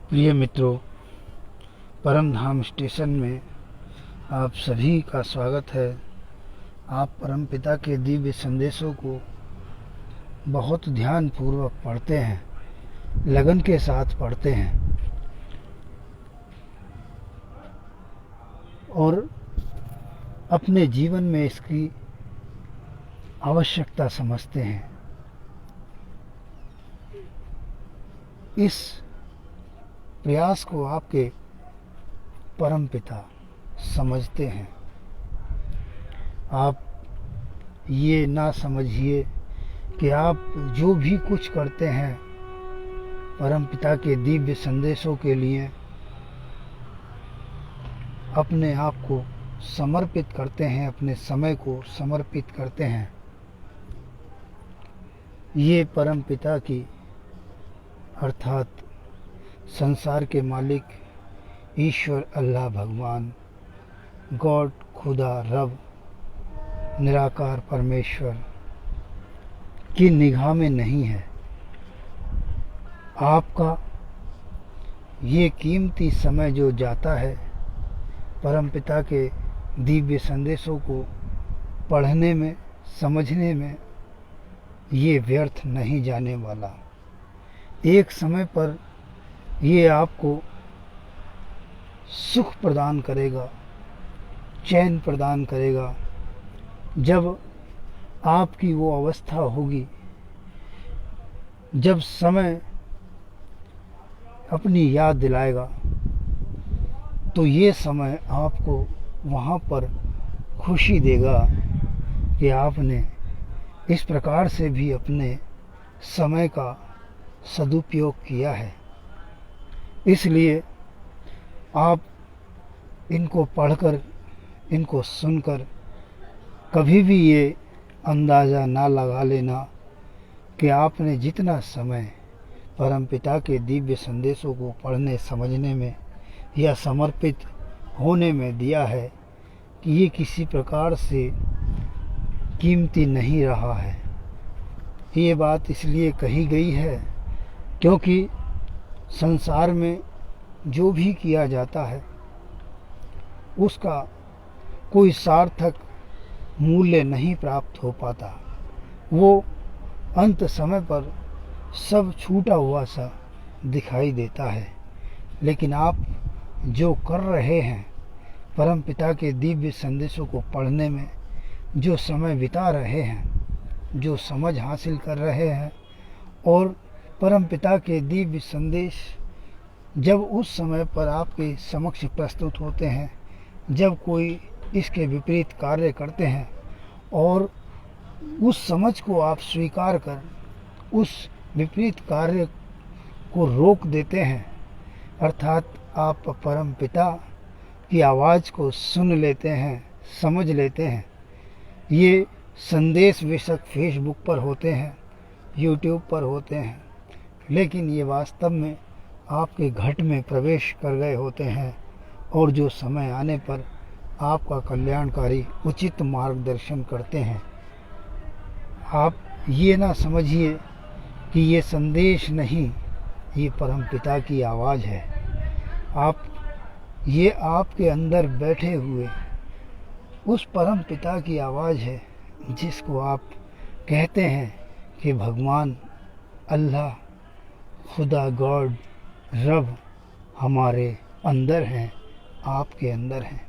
प्रिय मित्रों, परम धाम स्टेशन में आप सभी का स्वागत है। आप परम पिता के दिव्य संदेशों को बहुत ध्यान पूर्वक पढ़ते हैं, लगन के साथ पढ़ते हैं और अपने जीवन में इसकी आवश्यकता समझते हैं। इस प्रयास को आपके परम पिता समझते हैं। आप ये ना समझिए कि आप जो भी कुछ करते हैं परम पिता के दिव्य संदेशों के लिए अपने आप को समर्पित करते हैं, अपने समय को समर्पित करते हैं। ये परम पिता की अर्थात संसार के मालिक ईश्वर अल्लाह भगवान गॉड खुदा रब निराकार परमेश्वर की निगाह में नहीं है। आपका ये कीमती समय जो जाता है परम पिता के दिव्य संदेशों को पढ़ने में, समझने में, ये व्यर्थ नहीं जाने वाला। एक समय पर ये आपको सुख प्रदान करेगा, चैन प्रदान करेगा। जब आपकी वो अवस्था होगी, जब समय अपनी याद दिलाएगा, तो ये समय आपको वहाँ पर खुशी देगा कि आपने इस प्रकार से भी अपने समय का सदुपयोग किया है। इसलिए आप इनको पढ़कर, इनको सुनकर कभी भी ये अंदाज़ा ना लगा लेना कि आपने जितना समय परम पिता के दिव्य संदेशों को पढ़ने, समझने में या समर्पित होने में दिया है कि ये किसी प्रकार से कीमती नहीं रहा है। ये बात इसलिए कही गई है क्योंकि संसार में जो भी किया जाता है उसका कोई सार्थक मूल्य नहीं प्राप्त हो पाता। वो अंत समय पर सब छूटा हुआ सा दिखाई देता है। लेकिन आप जो कर रहे हैं परम पिता के दिव्य संदेशों को पढ़ने में, जो समय बिता रहे हैं, जो समझ हासिल कर रहे हैं, और परम पिता के दिव्य संदेश जब उस समय पर आपके समक्ष प्रस्तुत होते हैं, जब कोई इसके विपरीत कार्य करते हैं और उस समझ को आप स्वीकार कर उस विपरीत कार्य को रोक देते हैं, अर्थात आप परम पिता की आवाज़ को सुन लेते हैं, समझ लेते हैं। ये संदेश बेशक फेसबुक पर होते हैं, यूट्यूब पर होते हैं, लेकिन ये वास्तव में आपके घट में प्रवेश कर गए होते हैं और जो समय आने पर आपका कल्याणकारी उचित मार्गदर्शन करते हैं। आप ये ना समझिए कि ये संदेश नहीं, ये परम पिता की आवाज़ है। ये आपके अंदर बैठे हुए उस परम पिता की आवाज़ है जिसको आप कहते हैं कि भगवान अल्लाह खुदा गॉड रब हमारे अंदर हैं, आपके अंदर हैं।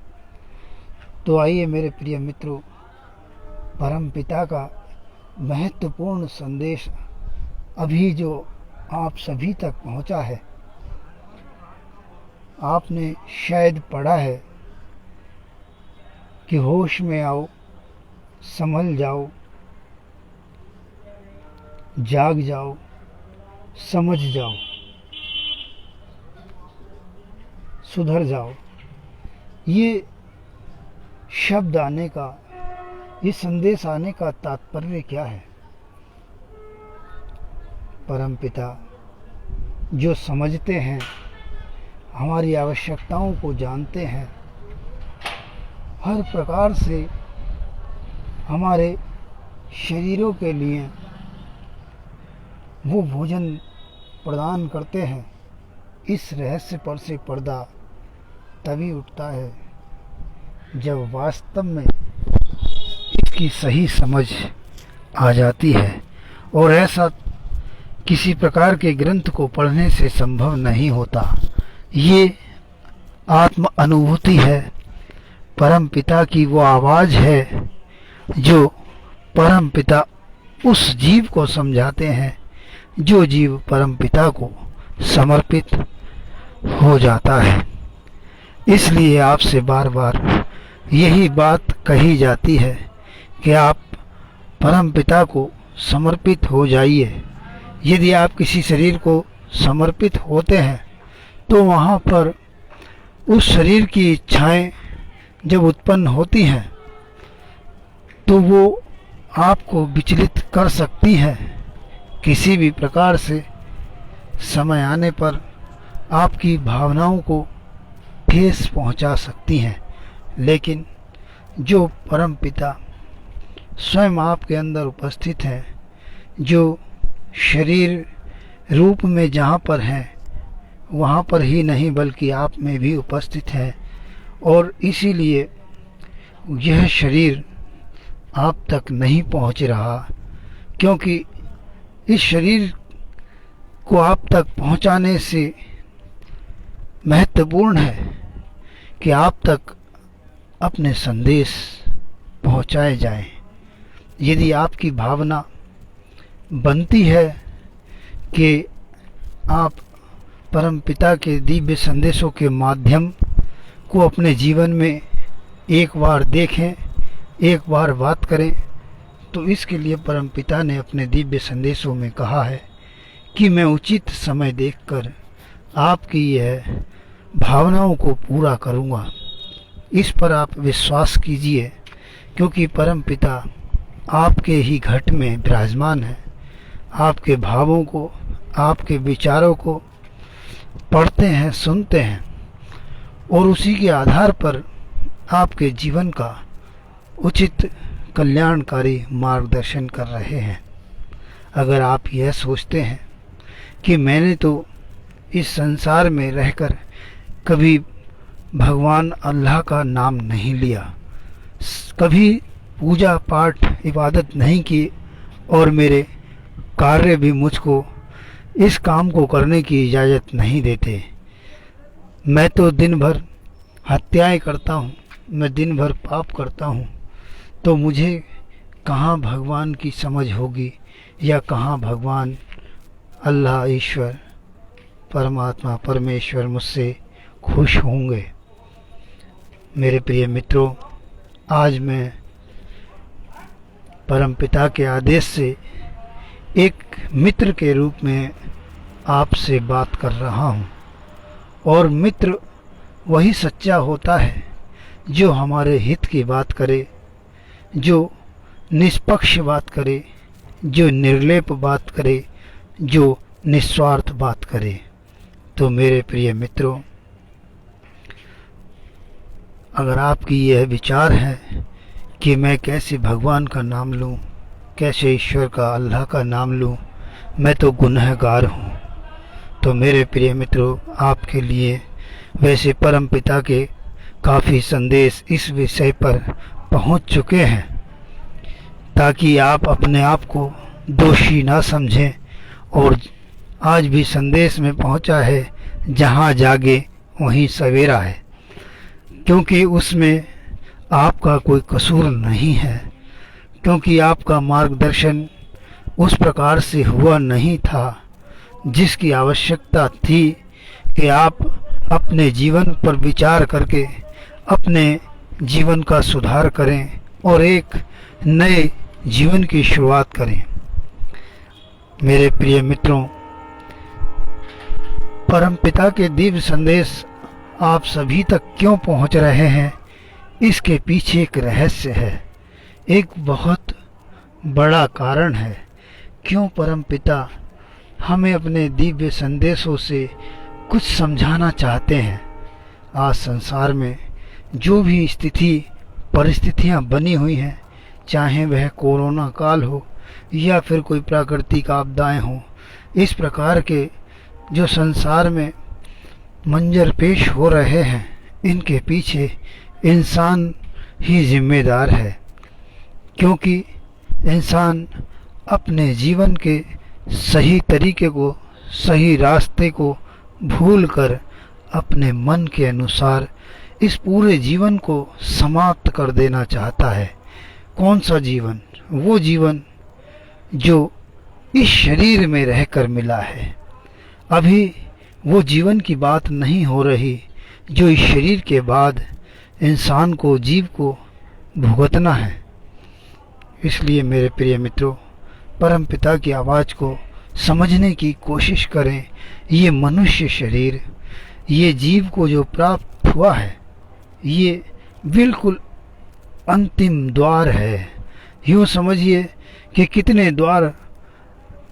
तो आइए मेरे प्रिय मित्रों, परम पिता का महत्वपूर्ण संदेश अभी जो आप सभी तक पहुंचा है, आपने शायद पढ़ा है कि होश में आओ, संभल जाओ, जाग जाओ, समझ जाओ, सुधर जाओ। ये शब्द आने का, ये संदेश आने का तात्पर्य क्या है? परम पिता जो समझते हैं, हमारी आवश्यकताओं को जानते हैं, हर प्रकार से हमारे शरीरों के लिए वो भोजन प्रदान करते हैं इस रहस्य पर से पर्दा तभी उठता है जब वास्तव में इसकी सही समझ आ जाती है, और ऐसा किसी प्रकार के ग्रंथ को पढ़ने से संभव नहीं होता। ये आत्म अनुभूति है, परम पिता की वो आवाज़ है जो परम पिता उस जीव को समझाते हैं जो जीव परम पिता को समर्पित हो जाता है। इसलिए आपसे बार बार यही बात कही जाती है कि आप परम पिता को समर्पित हो जाइए। यदि आप किसी शरीर को समर्पित होते हैं तो वहाँ पर उस शरीर की इच्छाएं जब उत्पन्न होती हैं तो वो आपको विचलित कर सकती हैं। किसी भी प्रकार से समय आने पर आपकी भावनाओं को ठेस पहुंचा सकती हैं। लेकिन जो परम पिता स्वयं आपके अंदर उपस्थित है, जो शरीर रूप में जहाँ पर हैं वहाँ पर ही नहीं बल्कि आप में भी उपस्थित है, और इसीलिए यह शरीर आप तक नहीं पहुँच रहा, क्योंकि इस शरीर को आप तक पहुँचाने से महत्वपूर्ण है कि आप तक अपने संदेश पहुँचाए जाएं। यदि आपकी भावना बनती है कि आप परम पिता के दिव्य संदेशों के माध्यम को अपने जीवन में एक बार देखें, एक बार बात करें, तो इसके लिए परम पिता ने अपने दिव्य संदेशों में कहा है कि मैं उचित समय देखकर आपकी यह भावनाओं को पूरा करूँगा। इस पर आप विश्वास कीजिए, क्योंकि परम पिता आपके ही घट में विराजमान है। आपके भावों को, आपके विचारों को पढ़ते हैं, सुनते हैं, और उसी के आधार पर आपके जीवन का उचित कल्याणकारी मार्गदर्शन कर रहे हैं। अगर आप यह सोचते हैं कि मैंने तो इस संसार में रहकर कभी भगवान अल्लाह का नाम नहीं लिया, कभी पूजा पाठ इबादत नहीं की, और मेरे कार्य भी मुझको इस काम को करने की इजाज़त नहीं देते, मैं तो दिन भर हत्याएं करता हूँ, मैं दिन भर पाप करता हूँ, तो मुझे कहाँ भगवान की समझ होगी या कहाँ भगवान अल्लाह ईश्वर परमात्मा परमेश्वर मुझसे खुश होंगे। मेरे प्रिय मित्रों, आज मैं परमपिता के आदेश से एक मित्र के रूप में आपसे बात कर रहा हूँ, और मित्र वही सच्चा होता है जो हमारे हित की बात करे, जो निष्पक्ष बात करे, जो निर्लेप बात करे, जो निस्वार्थ बात करे। तो मेरे प्रिय मित्रों, अगर आपकी यह विचार है कि मैं कैसे भगवान का नाम लूं, कैसे ईश्वर का अल्लाह का नाम लूं, मैं तो गुनहगार हूं, तो मेरे प्रिय मित्रों, आपके लिए वैसे परम पिता के काफ़ी संदेश इस विषय पर पहुंच चुके हैं, ताकि आप अपने आप को दोषी ना समझें। और आज भी संदेश में पहुंचा है, जहां जागे वहीं सवेरा है, क्योंकि उसमें आपका कोई कसूर नहीं है, क्योंकि आपका मार्गदर्शन उस प्रकार से हुआ नहीं था जिसकी आवश्यकता थी कि आप अपने जीवन पर विचार करके अपने जीवन का सुधार करें और एक नए जीवन की शुरुआत करें। मेरे प्रिय मित्रों, परमपिता के दिव्य संदेश आप सभी तक क्यों पहुंच रहे हैं, इसके पीछे एक रहस्य है, एक बहुत बड़ा कारण है क्यों परमपिता हमें अपने दिव्य संदेशों से कुछ समझाना चाहते हैं। आज संसार में जो भी स्थिति परिस्थितियां बनी हुई हैं, चाहे वह कोरोना काल हो या फिर कोई प्राकृतिक आपदाएं हो, इस प्रकार के जो संसार में मंजर पेश हो रहे हैं, इनके पीछे इंसान ही जिम्मेदार है, क्योंकि इंसान अपने जीवन के सही तरीके को, सही रास्ते को भूलकर अपने मन के अनुसार इस पूरे जीवन को समाप्त कर देना चाहता है। कौन सा जीवन? वो जीवन जो इस शरीर में रहकर मिला है। अभी वो जीवन की बात नहीं हो रही जो इस शरीर के बाद इंसान को, जीव को भुगतना है। इसलिए मेरे प्रिय मित्रों, परमपिता की आवाज़ को समझने की कोशिश करें। ये मनुष्य शरीर, ये जीव को जो प्राप्त हुआ है, ये बिल्कुल अंतिम द्वार है। यूँ समझिए कि कितने द्वार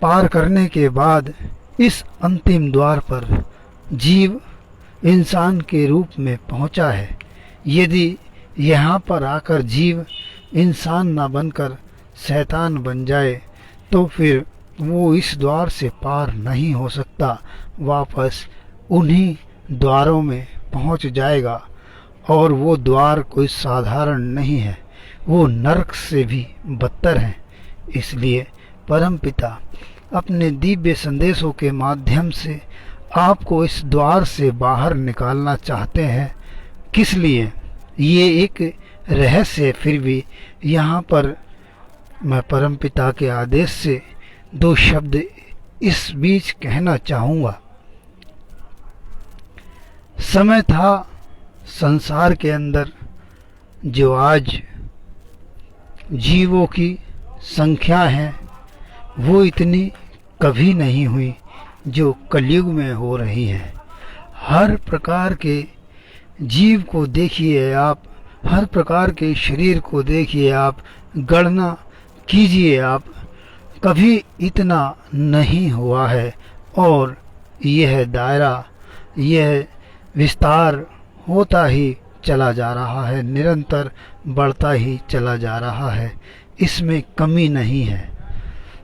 पार करने के बाद इस अंतिम द्वार पर जीव इंसान के रूप में पहुंचा है। यदि यहाँ पर आकर जीव इंसान न बनकर शैतान बन जाए तो फिर वो इस द्वार से पार नहीं हो सकता, वापस उन्हीं द्वारों में पहुंच जाएगा। और वो द्वार कोई साधारण नहीं है, वो नरक से भी बदतर है। इसलिए परमपिता अपने दिव्य संदेशों के माध्यम से आपको इस द्वार से बाहर निकालना चाहते हैं। किस लिए? ये एक रहस्य। फिर भी यहाँ पर मैं परमपिता के आदेश से दो शब्द इस बीच कहना चाहूँगा। समय था संसार के अंदर जो आज जीवों की संख्या है वो इतनी कभी नहीं हुई जो कलयुग में हो रही है। हर प्रकार के जीव को देखिए आप, हर प्रकार के शरीर को देखिए आप, गणना कीजिए आप, कभी इतना नहीं हुआ है। और यह दायरा, यह विस्तार होता ही चला जा रहा है, निरंतर बढ़ता ही चला जा रहा है, इसमें कमी नहीं है।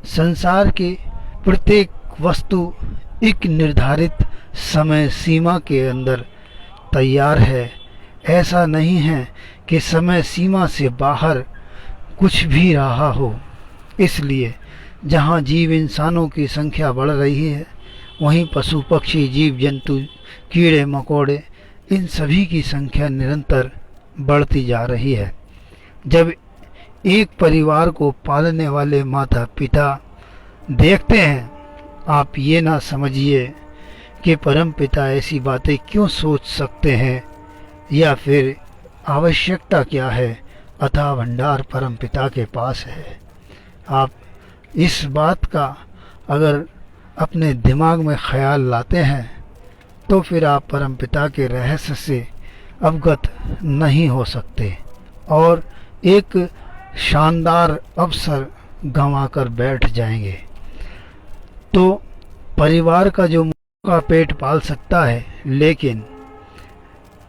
संसार के प्रत्येक वस्तु एक निर्धारित समय सीमा के अंदर तैयार है। ऐसा नहीं है कि समय सीमा से बाहर कुछ भी रहा हो। इसलिए जहाँ जीव इंसानों की संख्या बढ़ रही है, वहीं पशु पक्षी, जीव जंतु, कीड़े मकोड़े, इन सभी की संख्या निरंतर बढ़ती जा रही है। जब एक परिवार को पालने वाले माता पिता देखते हैं, आप ये ना समझिए कि परम पिता ऐसी बातें क्यों सोच सकते हैं या फिर आवश्यकता क्या है। अथाह भंडार परम पिता के पास है। आप इस बात का अगर अपने दिमाग में ख्याल लाते हैं तो फिर आप परमपिता के रहस्य से अवगत नहीं हो सकते और एक शानदार अवसर गंवाकर बैठ जाएंगे। तो परिवार का जो का पेट पाल सकता है, लेकिन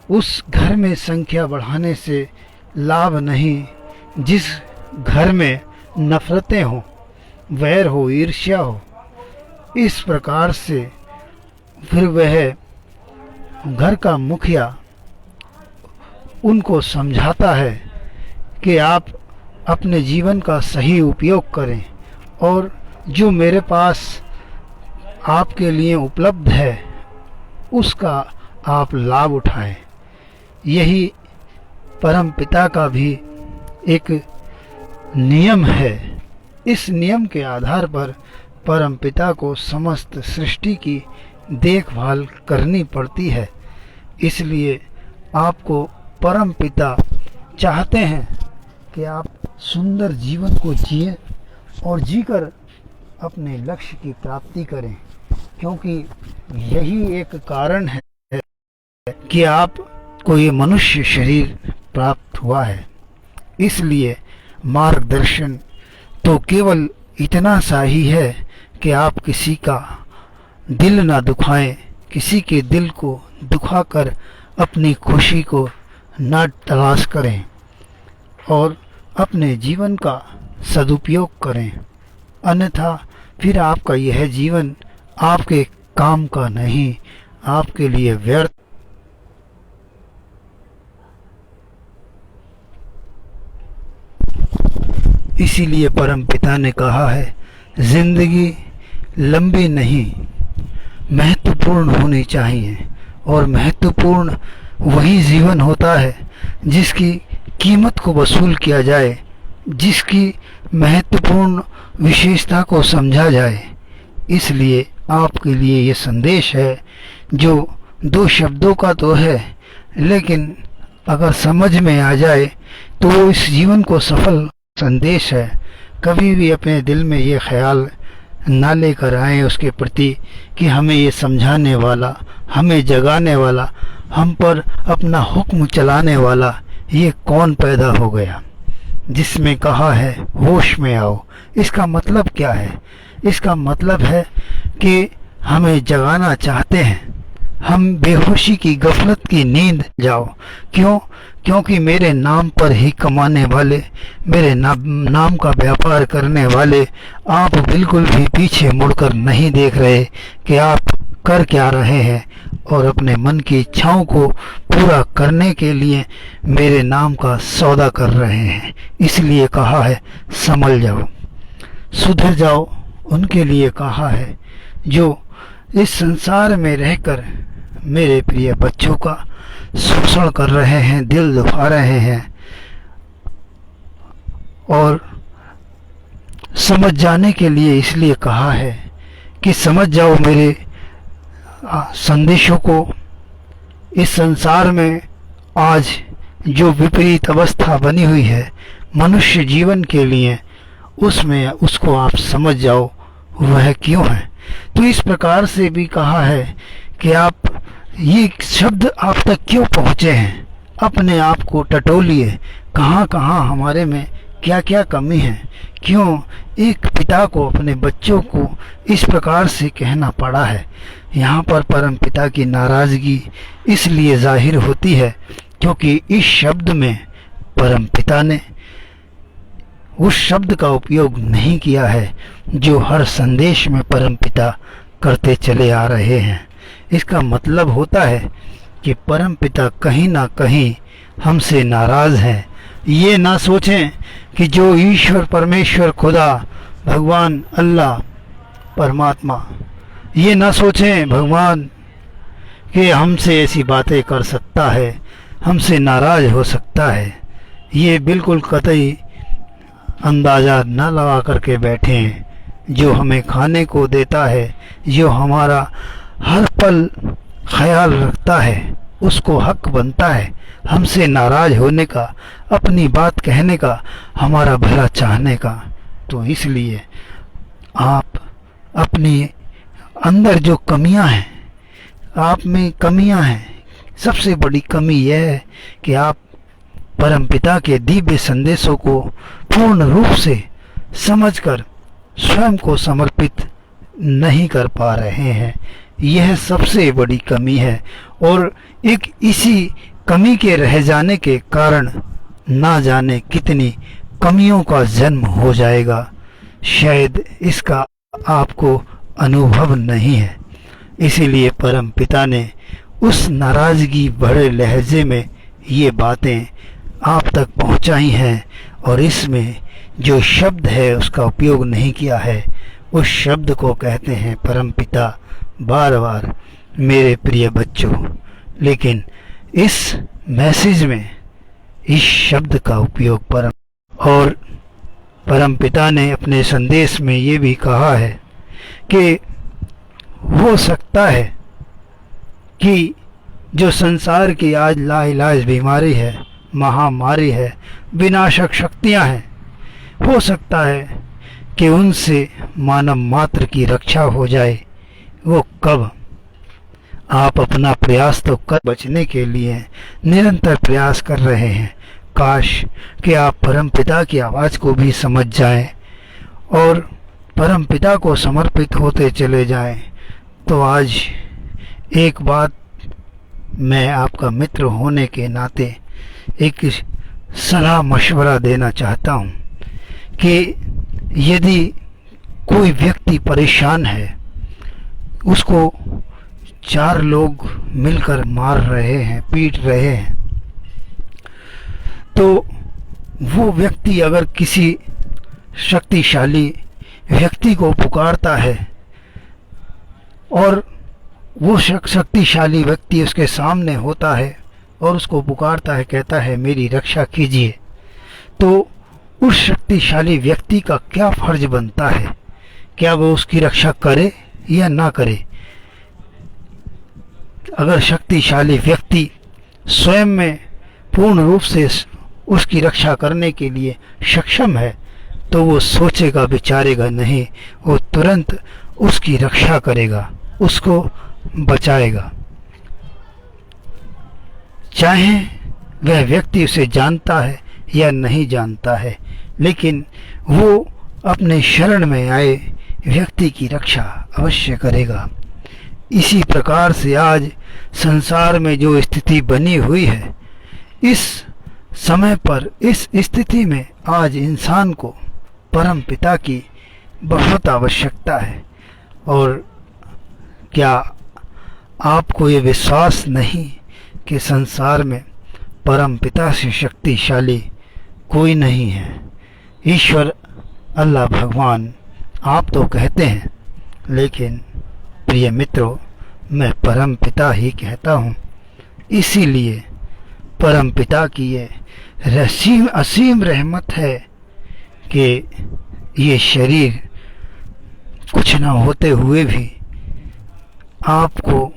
उस घर में संख्या बढ़ाने से लाभ नहीं। जिस घर में नफरतें हों, वैर हो, ईर्ष्या हो, इस प्रकार से फिर वह घर का मुखिया उनको समझाता है कि आप अपने जीवन का सही उपयोग करें और जो मेरे पास आपके लिए उपलब्ध है उसका आप लाभ उठाएं। यही परम पिता का भी एक नियम है। इस नियम के आधार पर परम पिता को समस्त सृष्टि की देखभाल करनी पड़ती है। इसलिए आपको परम पिता चाहते हैं कि आप सुंदर जीवन को जिए और जीकर अपने लक्ष्य की प्राप्ति करें, क्योंकि यही एक कारण है कि आपको ये मनुष्य शरीर प्राप्त हुआ है। इसलिए मार्गदर्शन तो केवल इतना सा ही है कि आप किसी का दिल ना दुखाएं, किसी के दिल को दुखाकर अपनी खुशी को न तलाश करें और अपने जीवन का सदुपयोग करें। अन्यथा फिर आपका यह जीवन आपके काम का नहीं, आपके लिए व्यर्थ। इसीलिए परमपिता ने कहा है, जिंदगी लंबी नहीं, महत्वपूर्ण होनी चाहिए। और महत्वपूर्ण वही जीवन होता है जिसकी कीमत को वसूल किया जाए, जिसकी महत्वपूर्ण विशेषता को समझा जाए। इसलिए आपके लिए ये संदेश है, जो 2 शब्दों का तो है, लेकिन अगर समझ में आ जाए तो वो इस जीवन को सफल संदेश है। कभी भी अपने दिल में ये ख्याल ना लेकर आए उसके प्रति कि हमें ये समझाने वाला, हमें जगाने वाला, हम पर अपना हुक्म चलाने वाला ये कौन पैदा हो गया। जिसमें कहा है होश में आओ, इसका मतलब क्या है? इसका मतलब है कि हमें जगाना चाहते हैं, हम बेहोशी की गफलत की नींद जाओ। क्यों? क्योंकि मेरे नाम पर ही कमाने वाले, मेरे नाम का व्यापार करने वाले, आप बिल्कुल भी पीछे मुड़कर नहीं देख रहे कि आप कर क्या रहे हैं, और अपने मन की इच्छाओं को पूरा करने के लिए मेरे नाम का सौदा कर रहे हैं। इसलिए कहा है संभल जाओ, सुधर जाओ। उनके लिए कहा है जो इस संसार में रहकर मेरे प्रिय बच्चों का शोषण कर रहे हैं, दिल दुखा रहे हैं। और समझ जाने के लिए इसलिए कहा है कि समझ जाओ मेरे संदेशों को। इस संसार में आज जो विपरीत अवस्था बनी हुई है मनुष्य जीवन के लिए, उसमें उसको आप समझ जाओ वह क्यों है। तो इस प्रकार से भी कहा है कि आप ये शब्द आप तक क्यों पहुँचे हैं, अपने आप को टटोलिए, कहाँ कहाँ हमारे में क्या क्या कमी है। क्यों एक पिता को अपने बच्चों को इस प्रकार से कहना पड़ा है। यहाँ पर परम पिता की नाराज़गी इसलिए जाहिर होती है क्योंकि इस शब्द में परम पिता ने उस शब्द का उपयोग नहीं किया है जो हर संदेश में परम पिता करते चले आ रहे हैं। इसका मतलब होता है कि परम पिता कहीं ना कहीं हमसे नाराज़ हैं। ये ना सोचें कि जो ईश्वर परमेश्वर खुदा भगवान अल्लाह परमात्मा, ये ना सोचें भगवान कि हमसे ऐसी बातें कर सकता है, हमसे नाराज़ हो सकता है। ये बिल्कुल कतई अंदाज़ा न लगा करके बैठे हैं। जो हमें खाने को देता है, जो हमारा हर पल ख्याल रखता है, उसको हक बनता है हमसे नाराज़ होने का, अपनी बात कहने का, हमारा भला चाहने का। तो इसलिए आप अपनी अंदर जो कमियां हैं, आप में कमियां हैं, सबसे बड़ी कमी यह है कि आप परमपिता के दिव्य संदेशों को पूर्ण रूप से समझकर स्वयं को समर्पित नहीं कर पा रहे हैं। यह सबसे बड़ी कमी है और एक इसी कमी के रह जाने के कारण ना जाने कितनी कमियों का जन्म हो जाएगा। शायद इसका आपको अनुभव नहीं है। इसीलिए परम पिता ने उस नाराज़गी भरे लहजे में ये बातें आप तक पहुंचाई हैं और इसमें जो शब्द है उसका उपयोग नहीं किया है। उस शब्द को कहते हैं परम पिता बार बार मेरे प्रिय बच्चों। लेकिन इस मैसेज में इस शब्द का उपयोग परम पिता ने अपने संदेश में ये भी कहा है कि हो सकता है कि जो संसार की आज लाइलाज बीमारी है, महामारी है, विनाशक शक्तियां हैं, हो सकता है कि उनसे मानव मात्र की रक्षा हो जाए। वो कब? आप अपना प्रयास तो कर बचने के लिए निरंतर प्रयास कर रहे हैं। काश कि आप परम पिता की आवाज़ को भी समझ जाएं और परम पिता को समर्पित होते चले जाएं। तो आज एक बात मैं आपका मित्र होने के नाते एक सलाह मशवरा देना चाहता हूँ कि यदि कोई व्यक्ति परेशान है, उसको 4 लोग मिलकर मार रहे हैं, पीट रहे हैं, तो वो व्यक्ति अगर किसी शक्तिशाली व्यक्ति को पुकारता है और वो शक्तिशाली व्यक्ति उसके सामने होता है और उसको पुकारता है, कहता है मेरी रक्षा कीजिए, तो उस शक्तिशाली व्यक्ति का क्या फर्ज बनता है? क्या वो उसकी रक्षा करे या ना करे? अगर शक्तिशाली व्यक्ति स्वयं में पूर्ण रूप से उसकी रक्षा करने के लिए सक्षम है तो वो सोचेगा विचारेगा नहीं, वो तुरंत उसकी रक्षा करेगा, उसको बचाएगा, चाहे वह व्यक्ति उसे जानता है या नहीं जानता है, लेकिन वो अपने शरण में आए व्यक्ति की रक्षा अवश्य करेगा। इसी प्रकार से आज संसार में जो स्थिति बनी हुई है, इस समय पर इस स्थिति में आज इंसान को परम पिता की बहुत आवश्यकता है। और क्या आपको ये विश्वास नहीं कि संसार में परम पिता से शक्तिशाली कोई नहीं है? ईश्वर अल्लाह भगवान आप तो कहते हैं, लेकिन प्रिय मित्रों मैं परम पिता ही कहता हूँ। इसीलिए परम पिता की ये असीम रहमत है कि ये शरीर कुछ न होते हुए भी आपको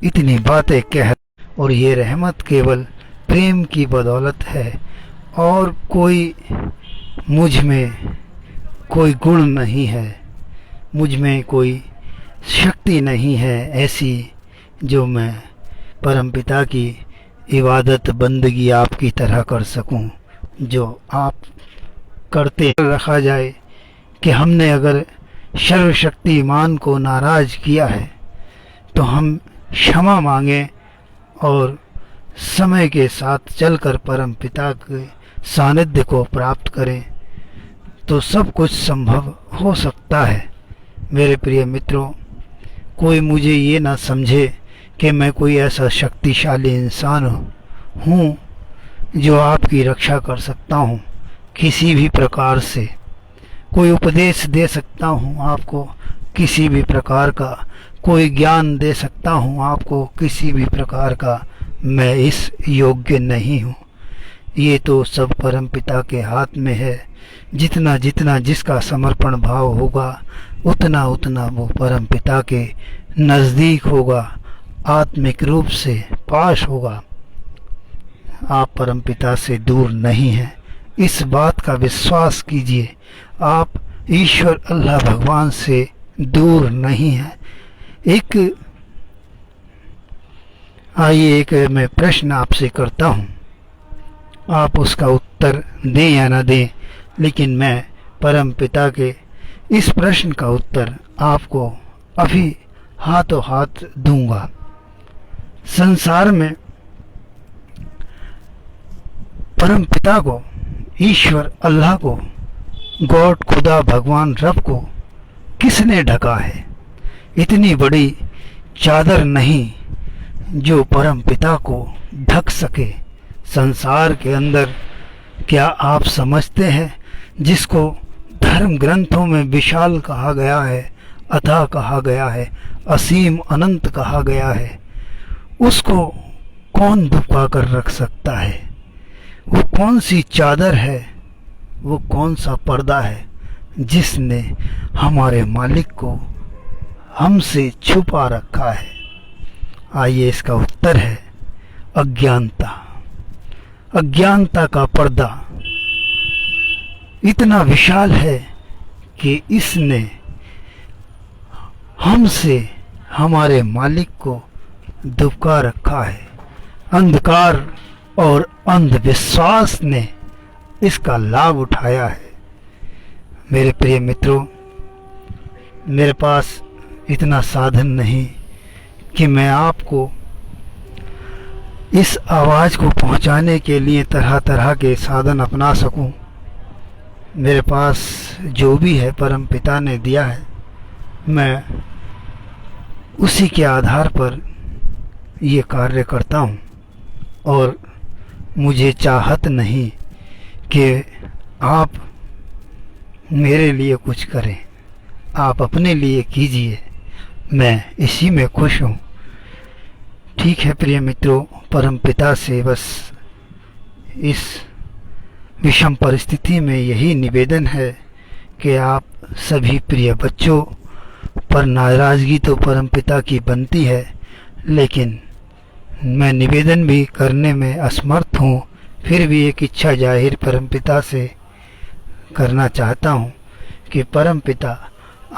इतनी बातें कह, और ये रहमत केवल प्रेम की बदौलत है और कोई मुझ में कोई गुण नहीं है, मुझ में कोई शक्ति नहीं है ऐसी जो मैं परमपिता की इबादत बंदगी आपकी तरह कर सकूं। जो आप करते रखा जाए कि हमने अगर सर्वशक्तिमान को नाराज़ किया है तो हम क्षमा मांगें और समय के साथ चलकर परम पिता के सानिध्य को प्राप्त करें, तो सब कुछ संभव हो सकता है। मेरे प्रिय मित्रों, कोई मुझे ये ना समझे कि मैं कोई ऐसा शक्तिशाली इंसान हूँ जो आपकी रक्षा कर सकता हूँ किसी भी प्रकार से, कोई उपदेश दे सकता हूँ आपको किसी भी प्रकार का, कोई ज्ञान दे सकता हूँ आपको किसी भी प्रकार का। मैं इस योग्य नहीं हूँ। ये तो सब परमपिता के हाथ में है। जितना जितना जिसका समर्पण भाव होगा उतना उतना वो परमपिता के नज़दीक होगा, आत्मिक रूप से पास होगा। आप परमपिता से दूर नहीं हैं, इस बात का विश्वास कीजिए। आप ईश्वर अल्लाह भगवान से दूर नहीं हैं। एक मैं प्रश्न आपसे करता हूँ, आप उसका उत्तर दें या ना दें, लेकिन मैं परम पिता के इस प्रश्न का उत्तर आपको अभी हाथों हाथ दूंगा। संसार में परम पिता को, ईश्वर अल्लाह को, गॉड खुदा भगवान रब को किसने ढका है? इतनी बड़ी चादर नहीं जो परम पिता को ढक सके संसार के अंदर। क्या आप समझते हैं जिसको धर्म ग्रंथों में विशाल कहा गया है, अथाह कहा गया है, असीम अनंत कहा गया है, उसको कौन दुबका कर रख सकता है? वो कौन सी चादर है, वो कौन सा पर्दा है जिसने हमारे मालिक को हमसे छुपा रखा है? आइए, इसका उत्तर है अज्ञानता। अज्ञानता का पर्दा इतना विशाल है कि इसने हमसे हमारे मालिक को दुबका रखा है। अंधकार और अंधविश्वास ने इसका लाभ उठाया है। मेरे प्रिय मित्रों, मेरे पास इतना साधन नहीं कि मैं आपको इस आवाज़ को पहुंचाने के लिए तरह तरह के साधन अपना सकूं। मेरे पास जो भी है परम पिता ने दिया है। मैं उसी के आधार पर ये कार्य करता हूँ और मुझे चाहत नहीं कि आप मेरे लिए कुछ करें, आप अपने लिए कीजिए, मैं इसी में खुश हूँ। ठीक है प्रिय मित्रों, परमपिता से बस इस विषम परिस्थिति में यही निवेदन है कि आप सभी प्रिय बच्चों पर नाराज़गी तो परमपिता की बनती है, लेकिन मैं निवेदन भी करने में असमर्थ हूँ, फिर भी एक इच्छा जाहिर परमपिता से करना चाहता हूँ कि परमपिता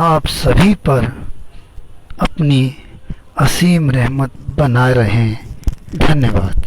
आप सभी पर अपनी असीम रहमत बनाए रहें। धन्यवाद।